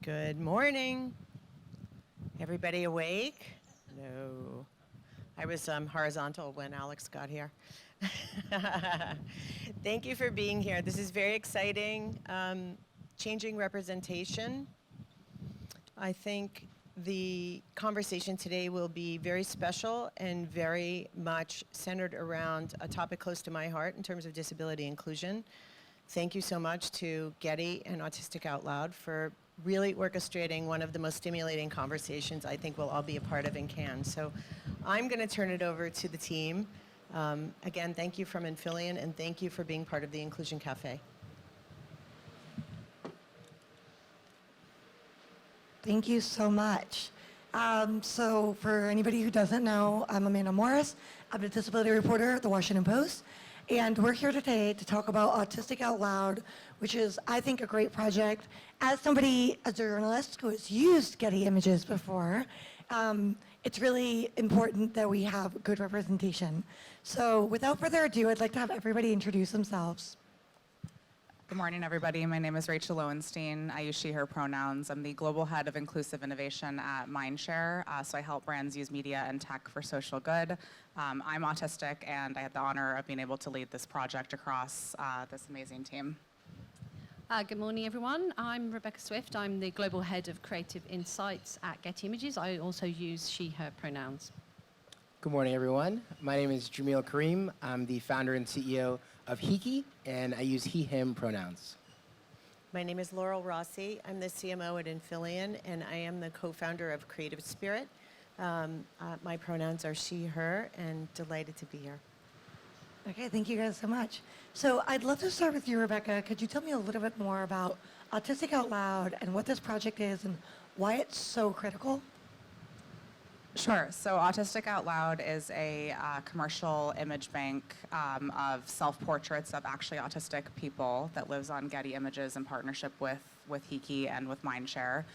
Good morning. Everybody awake? No. I was horizontal when Alex got here. Thank you for being here. This is very exciting. Changing representation. I think the conversation today will be very special and very much centered around a topic close to my heart in terms of disability inclusion. Thank you so much to Getty and Autistic Out Loud for really orchestrating one of the most stimulating conversations I think we'll all be a part of and can. So I'm going to turn it over to the team. Again, thank you from Infillion, and thank you for being part of the Inclusion Cafe. Thank you so much. So for anybody who doesn't know, I'm Amanda Morris. I'm a disability reporter at the Washington Post. And we're here today to talk about Autistic Out Loud, which is, I think, a great project. As somebody, as a journalist who has used Getty images before, it's really important that we have good representation. So without further ado, I'd like to have everybody introduce themselves. Good morning, everybody. My name is Rachel Lowenstein. I use she, her pronouns. I'm the global head of inclusive innovation at Mindshare, so I help brands use media and tech for social good. I'm autistic, and I had the honor of being able to lead this project across this amazing team. Good morning, everyone. I'm Rebecca Swift. I'm the global head of creative insights at Getty Images. I also use she, her pronouns. Good morning, everyone. My name is Jamil Karriem. I'm the founder and CEO of Hiki, and I use he, him pronouns. My name is Laurel Rossi. I'm the CMO at Infillion, and I am the co-founder of Creative Spirit. My pronouns are she, her, and delighted to be here. Okay, thank you guys so much. So I'd love to start with you, Rebecca. Could you tell me a little bit more about Autistic Out Loud and what this project is and why it's so critical? Sure. So Autistic Out Loud is a commercial image bank of self-portraits of actually autistic people that lives on Getty Images in partnership with Hiki and with Mindshare.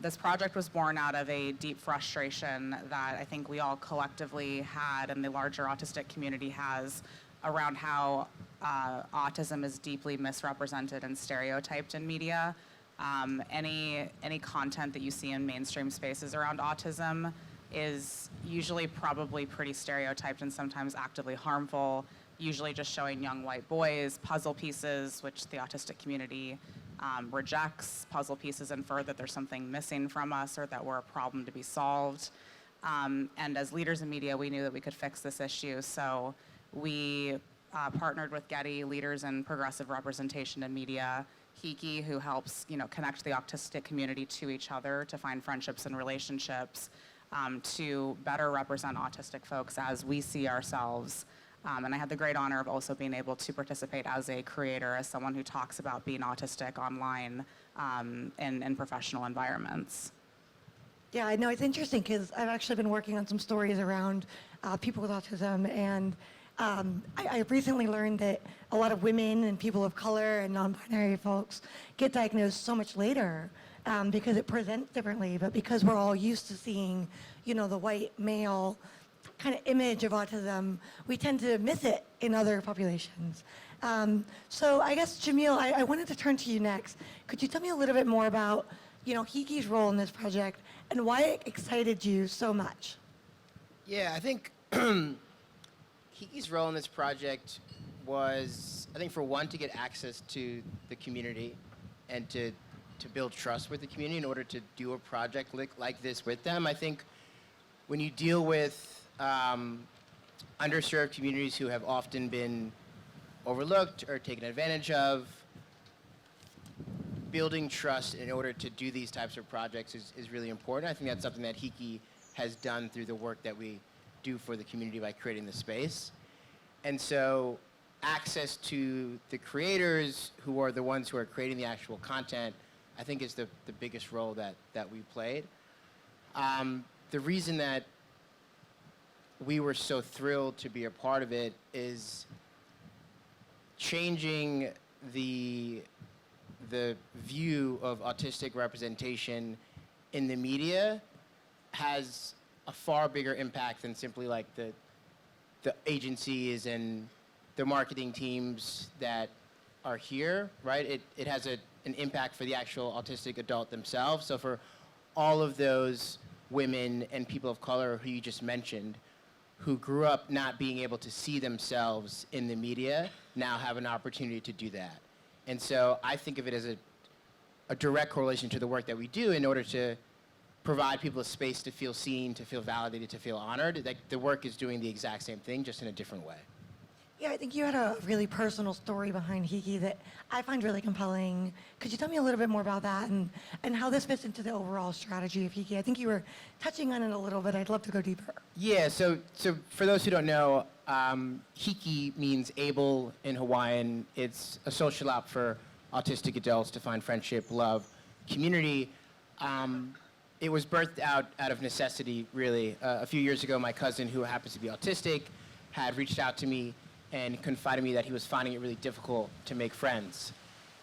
This project was born out of a deep frustration that I think we all collectively had and the larger autistic community has around how autism is deeply misrepresented and stereotyped in media. Any content that you see in mainstream spaces around autism is usually probably pretty stereotyped and sometimes actively harmful, usually just showing young white boys puzzle pieces, which the autistic community rejects. Puzzle pieces infer that there's something missing from us or that we're a problem to be solved. And as leaders in media, we knew that we could fix this issue. So we partnered with Getty, leaders in progressive representation in media, Hiki, who helps connect the autistic community to each other to find friendships and relationships, to better represent autistic folks as we see ourselves. And I had the great honor of also being able to participate as a creator, as someone who talks about being autistic online in professional environments. Yeah, I know it's interesting because I've actually been working on some stories around people with autism, and I recently learned that a lot of women and people of color and non-binary folks get diagnosed so much later because it presents differently, but because we're all used to seeing, the white male kind of image of autism, we tend to miss it in other populations. So I guess, Jamil, I wanted to turn to you next. Could you tell me a little bit more about, Hiki's role in this project and why it excited you so much? Yeah, I think Hiki's role in this project was, I think, for one, to get access to the community and to build trust with the community in order to do a project like this with them. I think when you deal with underserved communities who have often been overlooked or taken advantage of, building trust in order to do these types of projects is really important. I think that's something that Hiki has done through the work that we do for the community by creating the space. And so access to the creators who are the ones who are creating the actual content, I think is the biggest role that we played. The reason that we were so thrilled to be a part of it is changing the view of autistic representation in the media has a far bigger impact than simply like the agencies and the marketing teams that are here, right, it has an impact for the actual autistic adult themselves. So for all of those women and people of color who you just mentioned, who grew up not being able to see themselves in the media, now have an opportunity to do that. And so I think of it as a direct correlation to the work that we do in order to provide people a space to feel seen, to feel validated, to feel honored. Like the work is doing the exact same thing, just in a different way. Yeah, I think you had a really personal story behind Hiki that I find really compelling. Could you tell me a little bit more about that and how this fits into the overall strategy of Hiki? I think you were touching on it a little bit. I'd love to go deeper. Yeah, so for those who don't know, Hiki means able in Hawaiian. It's a social app for autistic adults to find friendship, love, community. It was birthed out of necessity, really. A few years ago, my cousin, who happens to be autistic, had reached out to me and confided to me that he was finding it really difficult to make friends.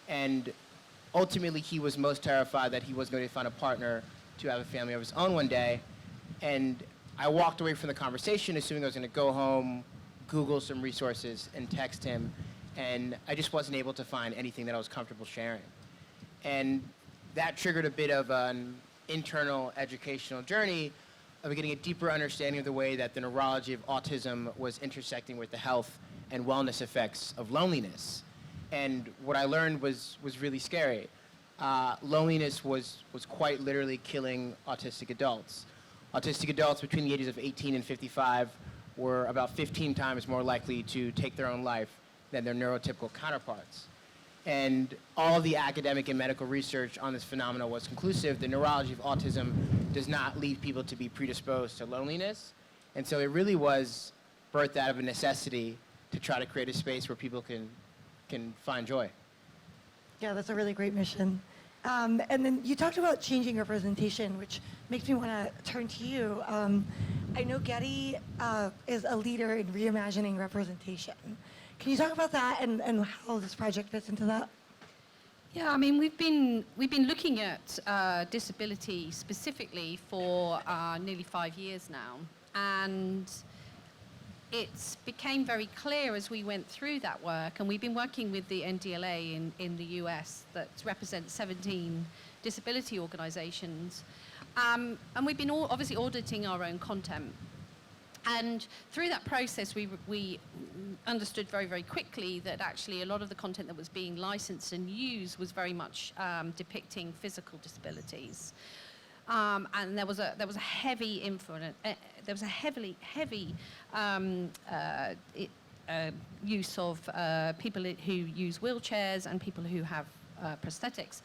And ultimately, he was most terrified that he wasn't going to find a partner to have a family of his own one day. And I walked away from the conversation assuming I was going to go home, Google some resources, and text him. And I just wasn't able to find anything that I was comfortable sharing. And that triggered a bit of an internal educational journey of getting a deeper understanding of the way that the neurology of autism was intersecting with the health and wellness effects of loneliness. And what I learned was really scary. Loneliness was quite literally killing autistic adults. Autistic adults between the ages of 18 and 55 were about 15 times more likely to take their own life than their neurotypical counterparts. And all of the academic and medical research on this phenomenon was conclusive. The neurology of autism does not lead people to be predisposed to loneliness. And so it really was birthed out of a necessity to try to create a space where people can find joy. Yeah, that's a really great mission. And then you talked about changing representation, which makes me want to turn to you. I know Getty is a leader in reimagining representation. Can you talk about that and how this project fits into that? Yeah, I mean, we've been looking at disability specifically for nearly 5 years now, and it became very clear as we went through that work, and we've been working with the NDLA in the US that represents 17 disability organizations, and we've been obviously auditing our own content. And through that process, we understood very, very quickly that actually a lot of the content that was being licensed and used was very much depicting physical disabilities. And there was a heavy influence. There was a heavy use of people who use wheelchairs and people who have prosthetics.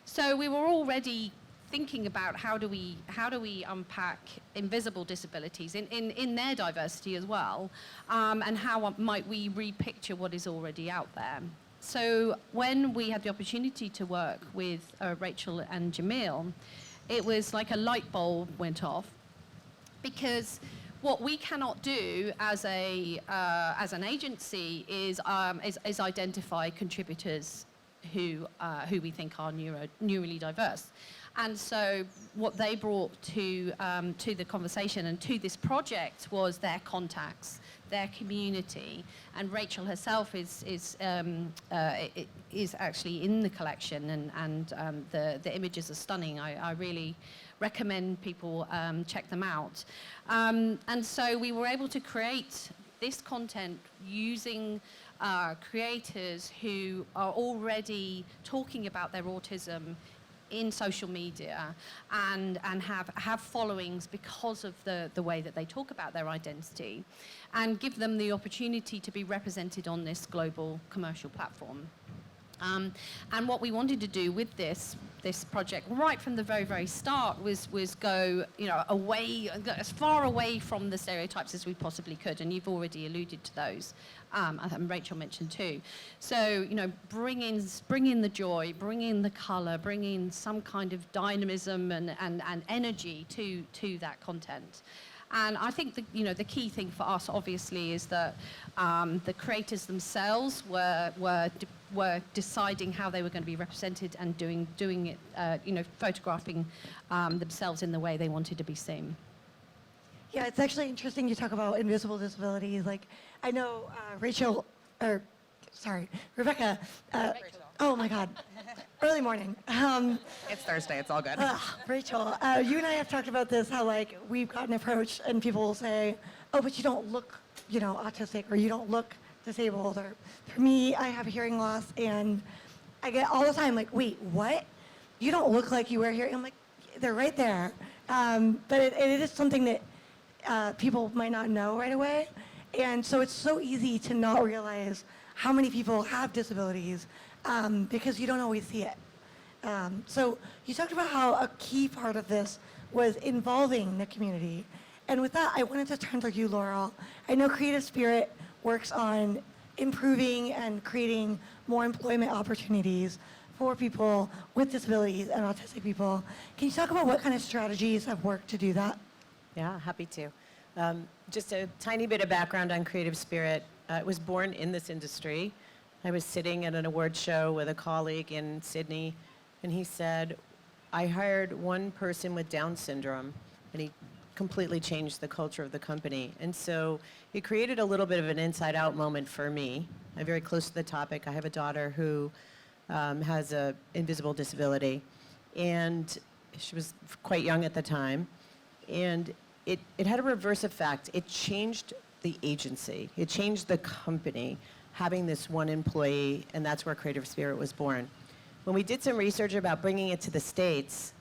So we were already thinking about how do we unpack invisible disabilities in their diversity as well, and how might we repicture what is already out there. So when we had the opportunity to work with Rachel and Jamil, it was like a light bulb went off, because what we cannot do as an agency is identify contributors who we think are neurally diverse. And so what they brought to the conversation and to this project was their contacts, their community. And Rachel herself is actually in the collection, and the images are stunning. I really recommend people check them out. And so we were able to create this content using creators who are already talking about their autism in social media and have followings because of the way that they talk about their identity, and give them the opportunity to be represented on this global commercial platform. And what we wanted to do with this project right from the very, very start was go, away, as far away from the stereotypes as we possibly could, and you've already alluded to those, and Rachel mentioned too. So, bring in the joy, bring in the color, bring in some kind of dynamism and energy to that content. And I think the key thing for us, obviously, is that the creators themselves were deciding how they were going to be represented and doing it, photographing themselves in the way they wanted to be seen. Yeah, it's actually interesting you talk about invisible disabilities. Like, I know Rachel, or sorry, Rebecca. Oh my God, early morning. It's Thursday, it's all good. Rachel, you and I have talked about this, how like we've gotten approached and people will say, oh, but you don't look, autistic, or you don't look disabled. Or for me, I have hearing loss, and I get all the time like, wait, what? You don't look like you wear hearing. I'm like, they're right there. But it is something that people might not know right away. And so it's so easy to not realize how many people have disabilities because you don't always see it. So you talked about how a key part of this was involving the community. And with that, I wanted to turn to you, Laurel. I know Creative Spirit works on improving and creating more employment opportunities for people with disabilities and autistic people. Can you talk about what kind of strategies have worked to do that? Yeah, happy to. Just a tiny bit of background on Creative Spirit. I was born in this industry. I was sitting at an award show with a colleague in Sydney, and he said, I hired one person with Down syndrome, and he completely changed the culture of the company. And so it created a little bit of an inside-out moment for me. I'm very close to the topic. I have a daughter who has an invisible disability, and she was quite young at the time. And it had a reverse effect. It changed the agency. It changed the company, having this one employee, and that's where Creative Spirit was born. When we did some research about bringing it to the States,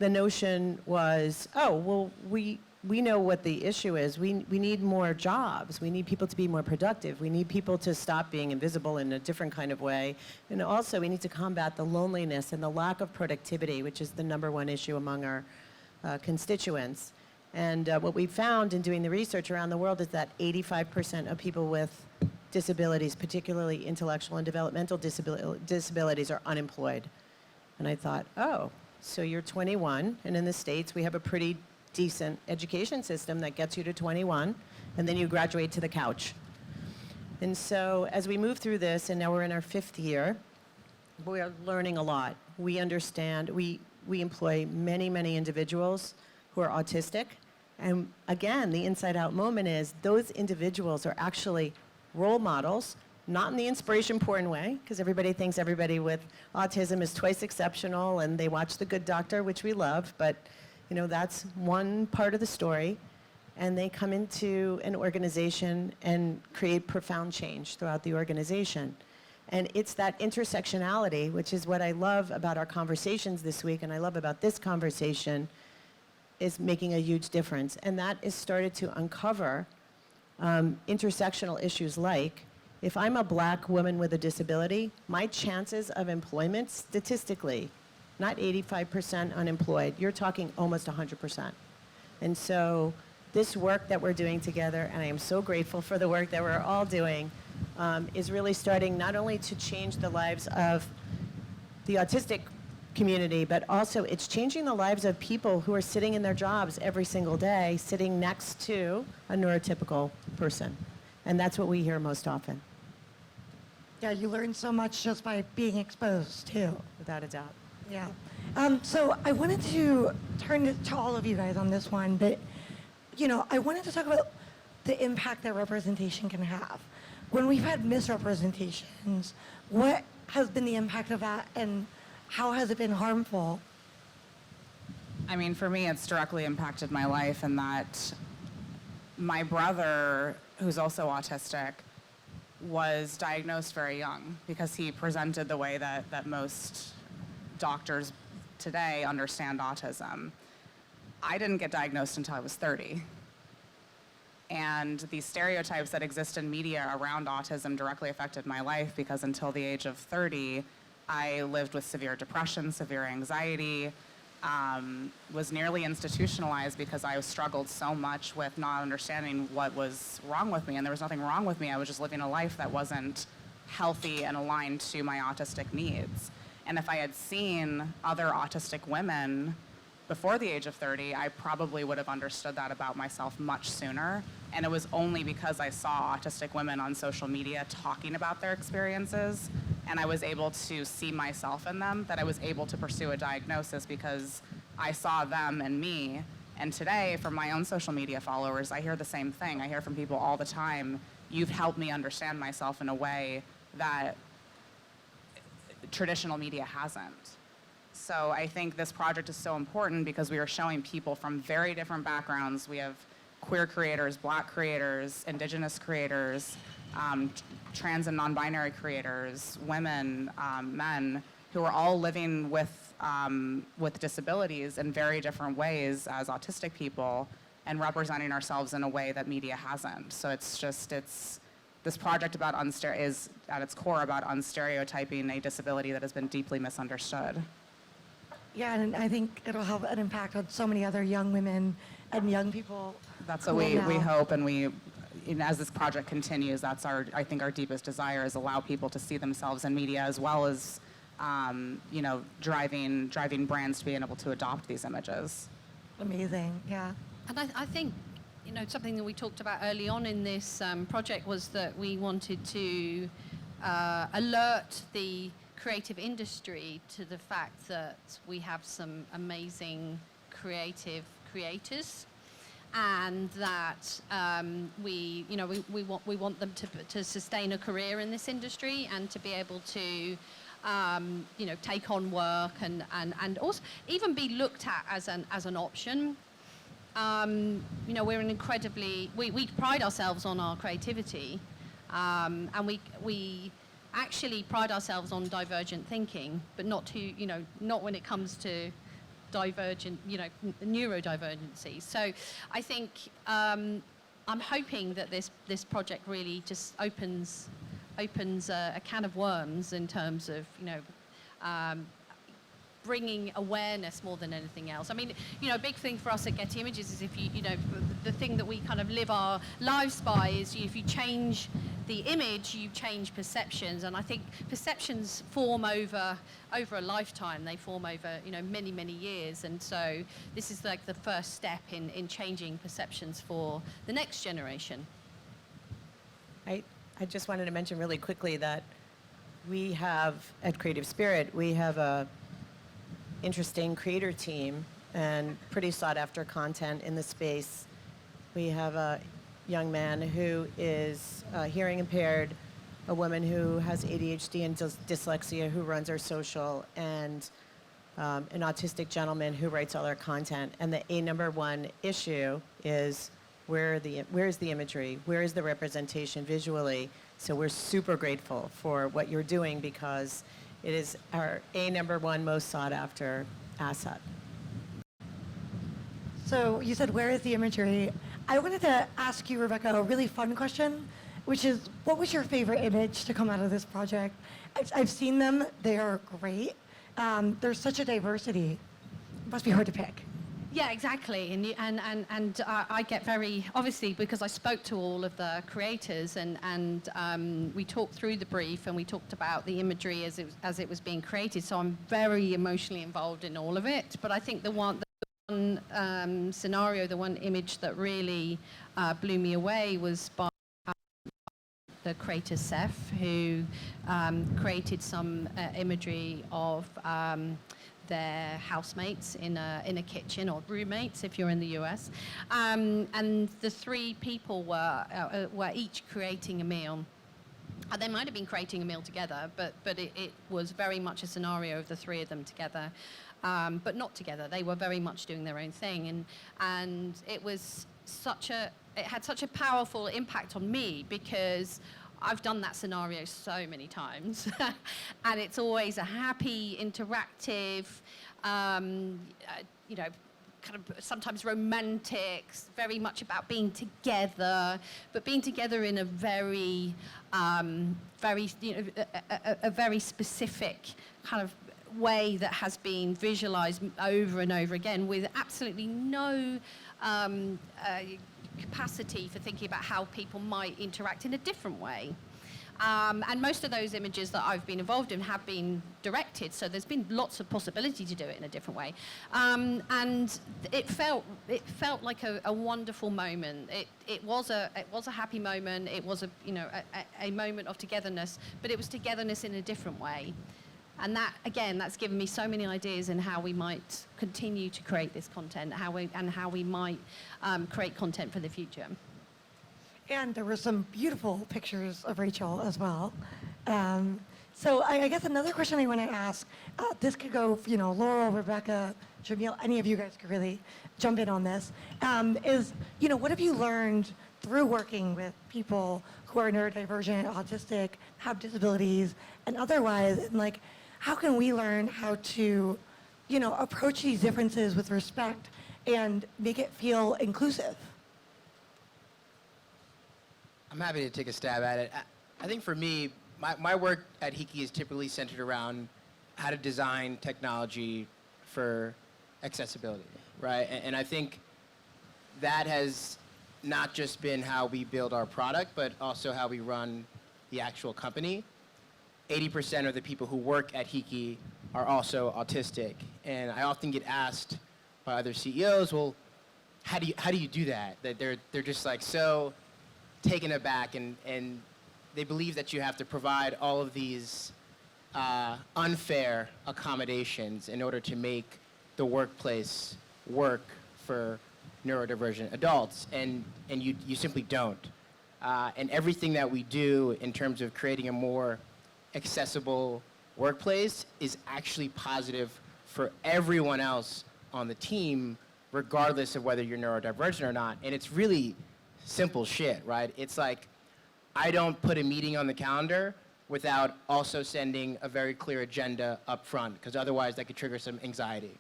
the notion was, oh, well, we know what the issue is. We need more jobs. We need people to be more productive. We need people to stop being invisible in a different kind of way. And also, we need to combat the loneliness and the lack of productivity, which is the #1 issue among our constituents. And what we found in doing the research around the world is that 85% of people with disabilities, particularly intellectual and developmental disabilities, are unemployed. And I thought, oh, so you're 21, and in the States we have a pretty decent education system that gets you to 21, and then you graduate to the couch. And so as we move through this, and now we're in our 5th year, we are learning a lot. We understand, we employ many, many individuals who are autistic. And again, the inside-out moment is those individuals are actually role models, not in the inspiration porn way, because everybody thinks everybody with autism is twice exceptional and they watch The Good Doctor, which we love, but that's one part of the story. And they come into an organization and create profound change throughout the organization. And it's that intersectionality, which is what I love about our conversations this week, and I love about this conversation, is making a huge difference. And that is started to uncover intersectional issues like, if I'm a black woman with a disability, my chances of employment statistically, not 85% unemployed, you're talking almost 100%. And so this work that we're doing together, and I am so grateful for the work that we're all doing, is really starting not only to change the lives of the autistic community, but also it's changing the lives of people who are sitting in their jobs every single day, sitting next to a neurotypical person. And that's what we hear most often. Yeah, you learn so much just by being exposed, too. Without a doubt. Yeah. So I wanted to turn to all of you guys on this one, but, I wanted to talk about the impact that representation can have. When we've had misrepresentations, what has been the impact of that, and how has it been harmful? I mean, for me, it's directly impacted my life in that my brother, who's also autistic, was diagnosed very young because he presented the way that most doctors today understand autism. I didn't get diagnosed until I was 30. And these stereotypes that exist in media around autism directly affected my life because until the age of 30, I lived with severe depression, severe anxiety, was nearly institutionalized because I struggled so much with not understanding what was wrong with me. And there was nothing wrong with me. I was just living a life that wasn't healthy and aligned to my autistic needs. And if I had seen other autistic women before the age of 30, I probably would have understood that about myself much sooner. And it was only because I saw autistic women on social media talking about their experiences, and I was able to see myself in them, that I was able to pursue a diagnosis because I saw them and me. And today, from my own social media followers, I hear the same thing. I hear from people all the time, you've helped me understand myself in a way that traditional media hasn't. So I think this project is so important because we are showing people from very different backgrounds. We have queer creators, Black creators, Indigenous creators, trans and non-binary creators, women, men, who are all living with disabilities in very different ways as autistic people and representing ourselves in a way that media hasn't. So this project is at its core about unstereotyping a disability that has been deeply misunderstood. Yeah, and I think it'll have an impact on so many other young women and young people. That's what we hope, and as this project continues, that's I think our deepest desire is allow people to see themselves in media as well as, driving brands to being able to adopt these images. Amazing, yeah. And I think, something that we talked about early on in this project was that we wanted to alert the creative industry to the fact that we have some amazing creative creators, and that we want them to sustain a career in this industry and to be able to take on work and also even be looked at as an option. We're an incredibly, we pride ourselves on our creativity, and we actually pride ourselves on divergent thinking, but not when it comes to divergent, neurodivergency. So I think I'm hoping that this project really just opens a can of worms in terms of bringing awareness more than anything else. I mean, a big thing for us at Getty Images is if the thing that we kind of live our lives by is if you change the image, you change perceptions. And I think perceptions form over a lifetime. They form over, many, many years. And so this is like the first step in changing perceptions for the next generation. I just wanted to mention really quickly that we have, at Creative Spirit, we have a interesting creator team and pretty sought after content in the space. We have a young man who is hearing impaired, a woman who has ADHD and dyslexia who runs our social, and an autistic gentleman who writes all our content. And the #1 issue is where's the imagery? Where is the representation visually? So we're super grateful for what you're doing because it is our #1 most sought after asset. So you said, where is the imagery? I wanted to ask you, Rebecca, a really fun question, which is, what was your favorite image to come out of this project? I've seen them. They are great. There's such a diversity. It must be hard to pick. Yeah, exactly. And I get very, obviously, because I spoke to all of the creators and we talked through the brief and we talked about the imagery as it was being created. So I'm very emotionally involved in all of it. But I think the one scenario, the one image that really blew me away was by the creator Seth, who created some imagery of their housemates in a kitchen, or roommates if you're in the US, and the three people were each creating a meal. They might have been creating a meal together, but it was very much a scenario of the three of them together, but not together. They were very much doing their own thing, and it had such a powerful impact on me because I've done that scenario so many times, and it's always a happy, interactive, kind of sometimes romantic, very much about being together, but being together in a very, a very specific kind of way that has been visualized over and over again with absolutely no capacity for thinking about how people might interact in a different way. And most of those images that I've been involved in have been directed, so there's been lots of possibility to do it in a different way. And it felt like a wonderful moment. It was a happy moment. It was a moment of togetherness, but it was togetherness in a different way. And that, again, that's given me so many ideas in how we might continue to create this content, how we might create content for the future. And there were some beautiful pictures of Rachel as well. So I guess another question I want to ask, this could go, Laurel, Rebecca, Jamil, any of you guys could really jump in on this, is, what have you learned through working with people who are neurodivergent, autistic, have disabilities, and otherwise, and like, how can we learn how to, approach these differences with respect and make it feel inclusive? I'm happy to take a stab at it. I think for me, my work at Hiki is typically centered around how to design technology for accessibility, right? And I think that has not just been how we build our product, but also how we run the actual company. 80% of the people who work at Hiki are also autistic. And I often get asked by other CEOs, well, how do you do that? That they're just like so taken aback, and they believe that you have to provide all of these unfair accommodations in order to make the workplace work for neurodivergent adults, and you simply don't. And everything that we do in terms of creating a more accessible workplace is actually positive for everyone else on the team, regardless of whether you're neurodivergent or not. And it's really simple shit, right? It's like, I don't put a meeting on the calendar without also sending a very clear agenda up front, because otherwise that could trigger some anxiety.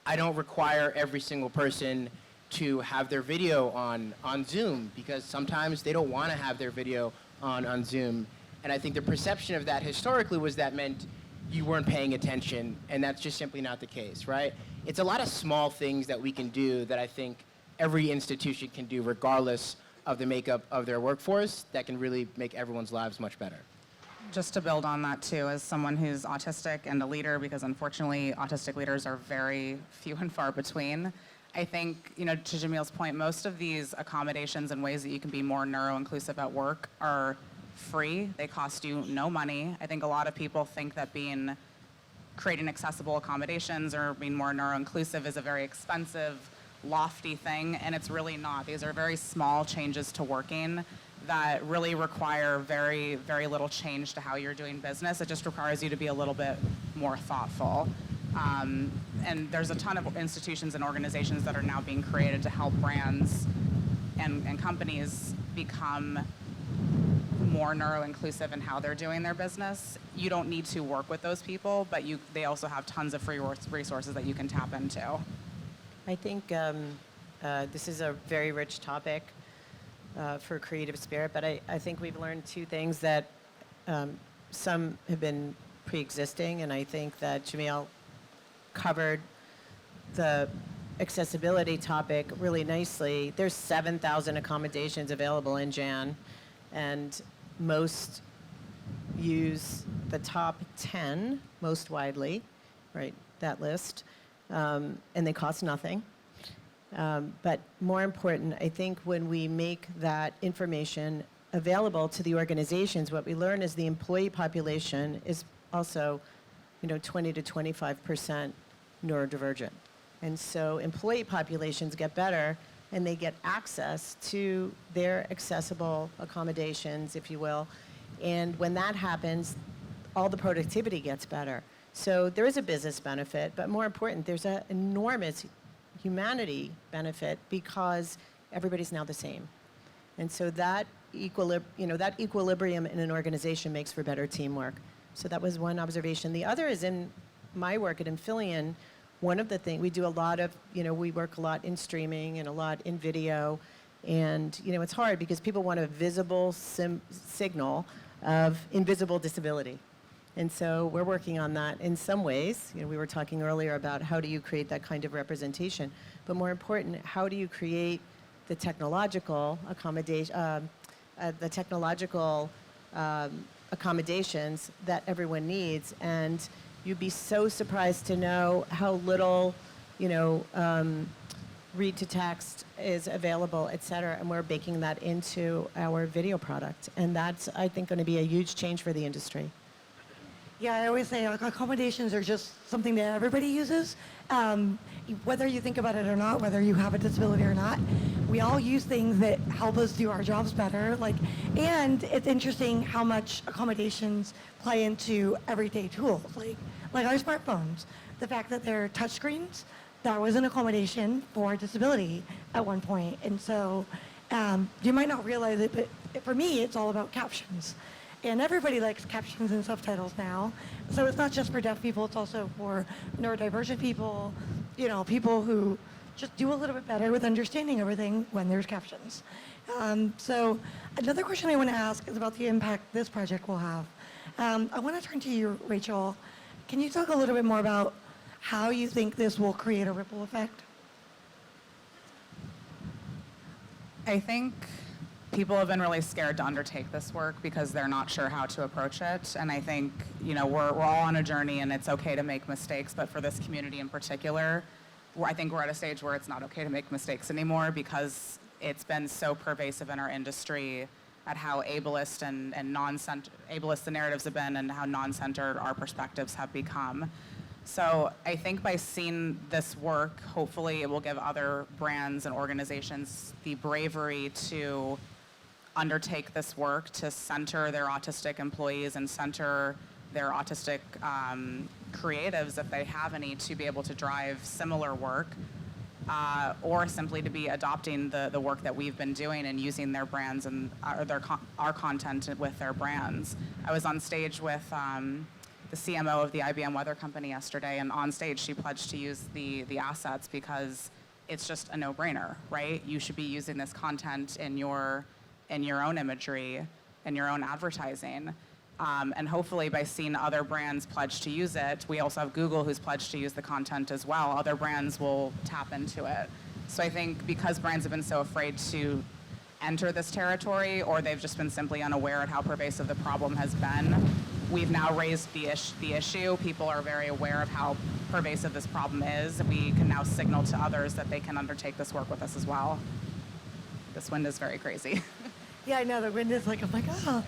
I don't require every single person to have their video on Zoom, because sometimes they don't want to have their video on Zoom. And I think the perception of that historically was that meant you weren't paying attention, and that's just simply not the case, right? It's a lot of small things that we can do that I think every institution can do regardless of the makeup of their workforce that can really make everyone's lives much better. Just to build on that too, as someone who's autistic and a leader, because unfortunately autistic leaders are very few and far between, I think, to Jamil's point, most of these accommodations and ways that you can be more neuro-inclusive at work are free. They cost you no money. I think a lot of people think that creating accessible accommodations or being more neuro-inclusive is a very expensive, lofty thing, and it's really not. These are very small changes to working that really require very, very little change to how you're doing business. It just requires you to be a little bit more thoughtful. And there's a ton of institutions and organizations that are now being created to help brands and companies become more neuro-inclusive in how they're doing their business. You don't need to work with those people, but they also have tons of free resources that you can tap into. I think this is a very rich topic for creative spirit, but I think we've learned two things that some have been pre-existing, and I think that Jamil covered the accessibility topic really nicely. There's 7,000 accommodations available in Jan, and most use the top 10 most widely, right, that list. And they cost nothing. But more important, I think when we make that information available to the organizations, what we learn is the employee population is also, 20 to 25% neurodivergent. And so employee populations get better, and they get access to their accessible accommodations, if you will. And when that happens, all the productivity gets better. So there is a business benefit, but more important, there's an enormous humanity benefit because everybody's now the same. And so that equilibrium in an organization makes for better teamwork. So that was one observation. The other is in my work at Amphibian, one of the things, we do a lot of, we work a lot in streaming and a lot in video. And, it's hard because people want a visible signal of invisible disability. And so we're working on that in some ways. We were talking earlier about how do you create that kind of representation. But more important, how do you create the technological accommodations that everyone needs? And you'd be so surprised to know how little, read to text is available, et cetera, and we're baking that into our video product. And that's, I think, going to be a huge change for the industry. Yeah, I always say accommodations are just something that everybody uses. Whether you think about it or not, whether you have a disability or not, we all use things that help us do our jobs better. And it's interesting how much accommodations play into everyday tools, like our smartphones. The fact that they're touchscreens, that was an accommodation for disability at one point. And so you might not realize it, but for me, it's all about captions. And everybody likes captions and subtitles now. So it's not just for deaf people, it's also for neurodivergent people, people who just do a little bit better with understanding everything when there's captions. So another question I want to ask is about the impact this project will have. I want to turn to you, Rachel. Can you talk a little bit more about how you think this will create a ripple effect? I think people have been really scared to undertake this work because they're not sure how to approach it. And I think, we're all on a journey and it's okay to make mistakes, but for this community in particular, I think we're at a stage where it's not okay to make mistakes anymore because it's been so pervasive in our industry at how ableist and ableist the narratives have been and how non-centered our perspectives have become. So I think by seeing this work, hopefully it will give other brands and organizations the bravery to undertake this work, to center their autistic employees and center their autistic creatives, if they have any, to be able to drive similar work, or simply to be adopting the work that we've been doing and using their brands and our content with their brands. I was on stage with the CMO of the IBM Weather Company yesterday, and on stage she pledged to use the assets because it's just a no-brainer, right? You should be using this content in your own imagery, in your own advertising. And hopefully by seeing other brands pledge to use it, we also have Google who's pledged to use the content as well. Other brands will tap into it. So I think because brands have been so afraid to enter this territory, or they've just been simply unaware of how pervasive the problem has been, we've now raised the issue. People are very aware of how pervasive this problem is. We can now signal to others that they can undertake this work with us as well. This wind is very crazy. Yeah, I know, the wind is I'm like, oh.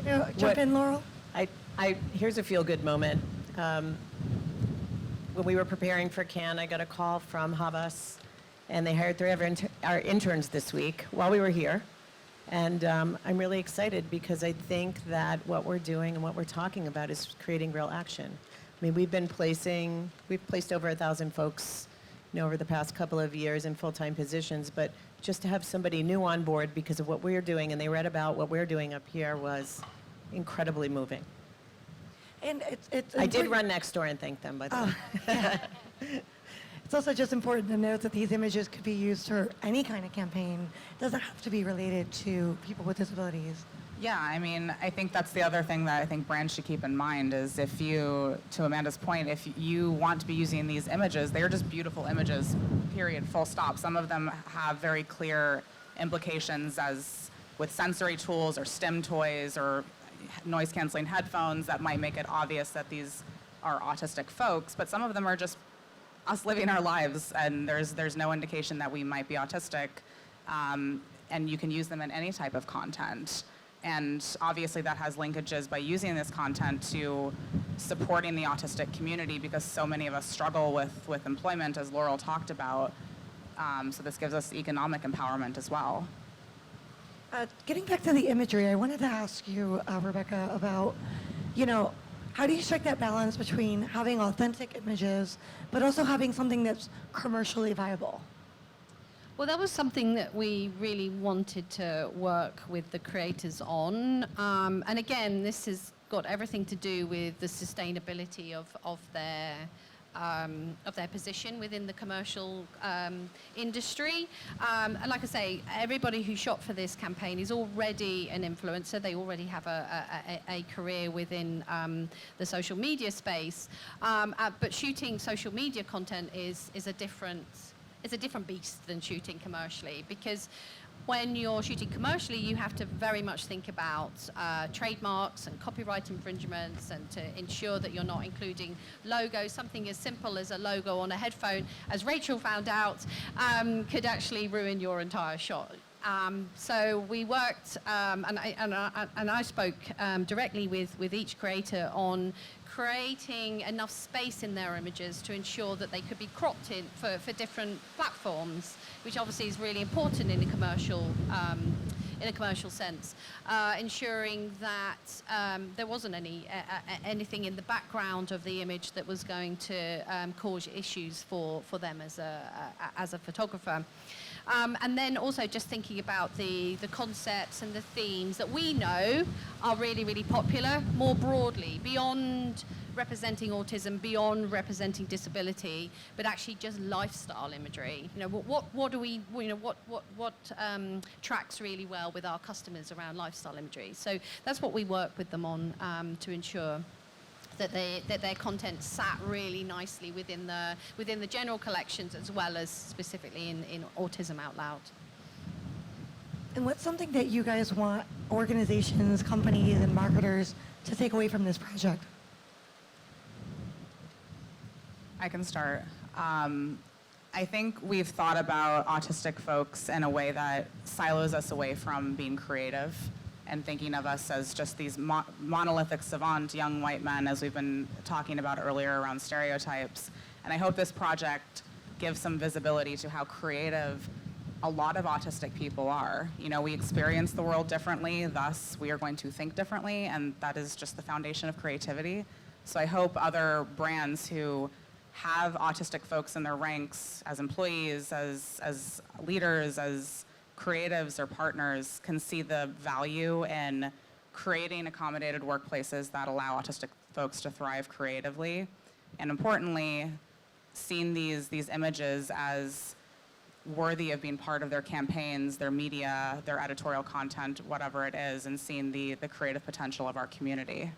You want to jump in, Laurel? Here's a feel-good moment. When we were preparing for Cannes, I got a call from Havas, and they hired 3 of our interns this week while we were here. And I'm really excited because I think that what we're doing and what we're talking about is creating real action. I mean, we've placed over 1,000 folks, over the past couple of years in full-time positions, but just to have somebody new on board because of what we're doing, and they read about what we're doing up here, was incredibly moving. And it's I did run next door and thank them, by the way. Yeah. It's also just important to note that these images could be used for any kind of campaign. It doesn't have to be related to people with disabilities. Yeah, I mean, I think that's the other thing that I think brands should keep in mind is if you, to Amanda's point, if you want to be using these images, they're just beautiful images, period, full stop. Some of them have very clear implications as with sensory tools or STEM toys or noise-canceling headphones that might make it obvious that these are autistic folks, but some of them are just us living our lives, and there's no indication that we might be autistic, and you can use them in any type of content. And obviously that has linkages by using this content to supporting the autistic community because so many of us struggle with employment, as Laurel talked about. So this gives us economic empowerment as well. Getting back to the imagery, I wanted to ask you, Rebecca, about, how do you strike that balance between having authentic images, but also having something that's commercially viable? Well, that was something that we really wanted to work with the creators on. And again, this has got everything to do with the sustainability of their position within the commercial industry. And like I say, everybody who shot for this campaign is already an influencer. They already have a career within the social media space. But shooting social media content is a different beast than shooting commercially, because when you're shooting commercially, you have to very much think about trademarks and copyright infringements, and to ensure that you're not including logos. Something as simple as a logo on a headphone, as Rachel found out, could actually ruin your entire shot. So we worked, and I spoke directly with each creator on creating enough space in their images to ensure that they could be cropped in for different platforms, which obviously is really important in a commercial sense, ensuring that there wasn't anything in the background of the image that was going to cause issues for them as a photographer. And then also just thinking about the concepts and the themes that we know are really, really popular more broadly, beyond representing autism, beyond representing disability, but actually just lifestyle imagery. You know, what do we, you know, what tracks really well with our customers around lifestyle imagery? So that's what we work with them on to ensure that their content sat really nicely within the general collections, as well as specifically in Autism Out Loud. And what's something that you guys want organizations, companies, and marketers to take away from this project? I can start. I think we've thought about autistic folks in a way that silos us away from being creative and thinking of us as just these monolithic savant young white men, as we've been talking about earlier around stereotypes. And I hope this project gives some visibility to how creative a lot of autistic people are. You know, we experience the world differently, thus we are going to think differently, and that is just the foundation of creativity. So I hope other brands who have autistic folks in their ranks as employees, as leaders, as creatives or partners can see the value in creating accommodated workplaces that allow autistic folks to thrive creatively. And importantly, seeing these images as worthy of being part of their campaigns, their media, their editorial content, whatever it is, and seeing the creative potential of our community.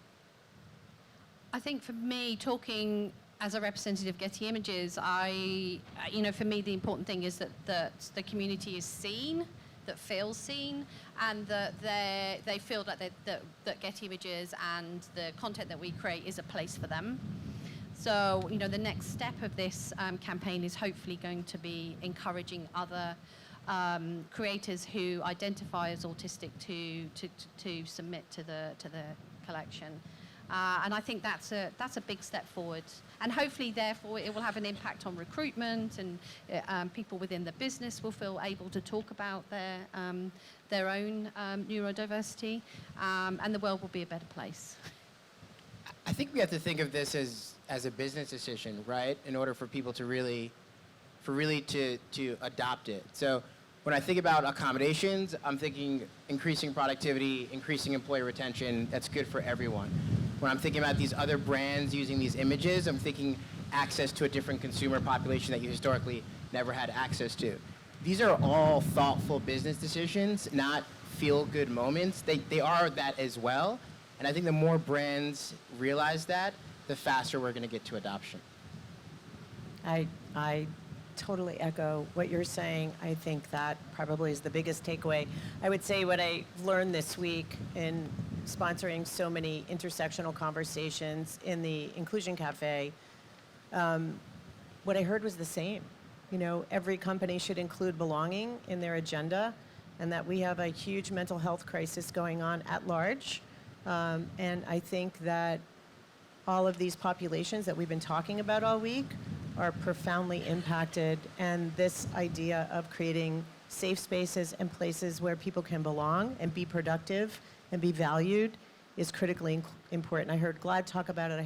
I think for me, talking as a representative of Getty Images, for me, the important thing is that the community is seen, that feels seen, and that they feel that Getty Images and the content that we create is a place for them. So, you know, the next step of this campaign is hopefully going to be encouraging other creators who identify as autistic to submit to the collection. And I think that's a big step forward. And hopefully, therefore, it will have an impact on recruitment, and people within the business will feel able to talk about their own neurodiversity, and the world will be a better place. I think we have to think of this as a business decision, right? In order for people to really to adopt it. So when I think about accommodations, I'm thinking increasing productivity, increasing employee retention. That's good for everyone. When I'm thinking about these other brands using these images, I'm thinking access to a different consumer population that you historically never had access to. These are all thoughtful business decisions, not feel-good moments. They are that as well. And I think the more brands realize that, the faster we're going to get to adoption. I totally echo what you're saying. I think that probably is the biggest takeaway. I would say what I learned this week in sponsoring so many intersectional conversations in the Inclusion Cafe, what I heard was the same. You know, every company should include belonging in their agenda, and that we have a huge mental health crisis going on at large. And I think that all of these populations that we've been talking about all week are profoundly impacted, and this idea of creating safe spaces and places where people can belong and be productive and be valued is critically important. I heard Glad talk about it.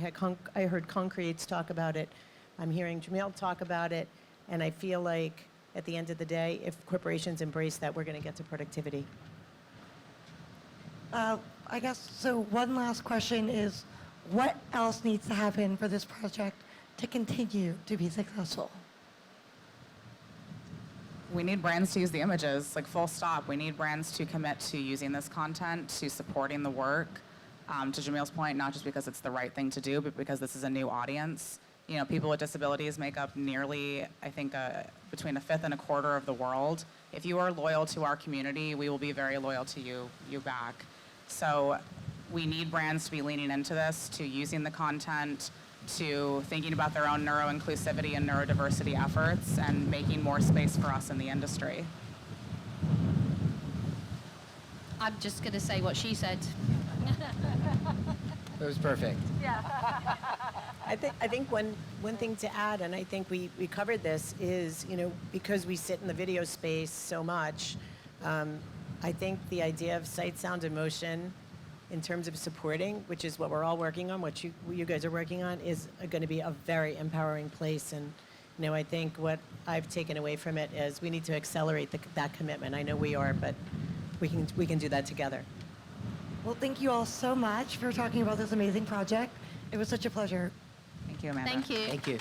I heard Concretes talk about it. I'm hearing Jamil talk about it. And I feel like at the end of the day, if corporations embrace that, we're going to get to productivity. I guess, so one last question is, what else needs to happen for this project to continue to be successful? We need brands to use the images, like full stop. We need brands to commit to using this content, to supporting the work. To Jamil's point, not just because it's the right thing to do, but because this is a new audience. You know, people with disabilities make up nearly, I think, between a fifth and a quarter of the world. If you are loyal to our community, we will be very loyal to you back. So we need brands to be leaning into this, to using the content, to thinking about their own neuro-inclusivity and neurodiversity efforts, and making more space for us in the industry. I'm just going to say what she said. That was perfect. I think one thing to add, and I think we covered this, is, because we sit in the video space so much, I think the idea of sight, sound, and motion in terms of supporting, which is what we're all working on, what you guys are working on, is going to be a very empowering place. And I think what I've taken away from it is we need to accelerate that commitment. I know we are, but we can do that together. Well, thank you all so much for talking about this amazing project. It was such a pleasure. Thank you, Amanda. Thank you. Thank you.